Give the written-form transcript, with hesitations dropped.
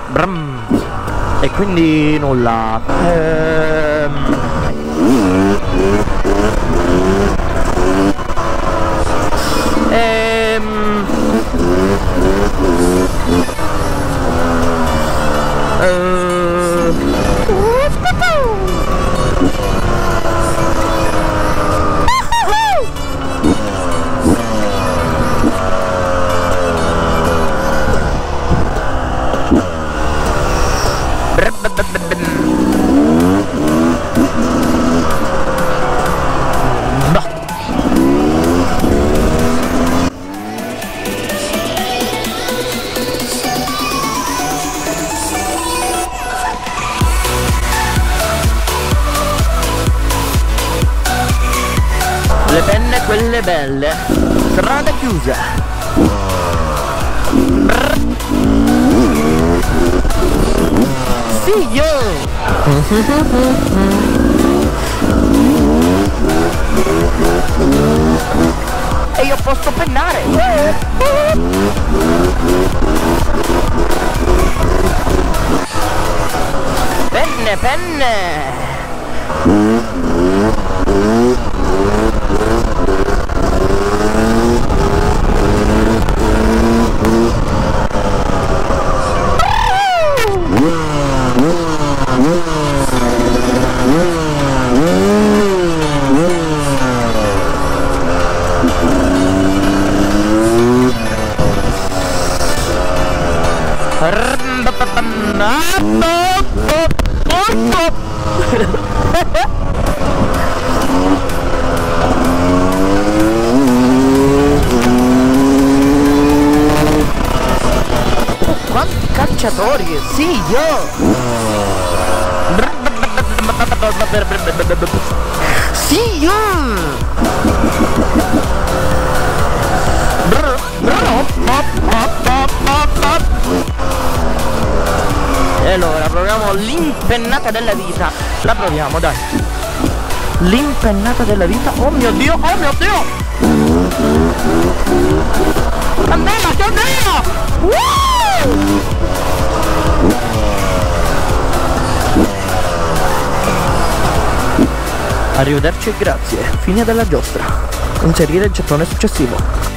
Bram. E quindi nulla. Le penne quelle belle, strada chiusa. Sì, io! E io posso pennare! Penne, penne! Quanti cacciatori! Sì, io! Sì, io! E allora proviamo l'impennata della vita. La proviamo, dai. L'impennata della vita. Oh mio Dio, oh mio Dio! Candela, candela! Arrivederci e grazie. Fine della giostra. Inserire il gettone successivo.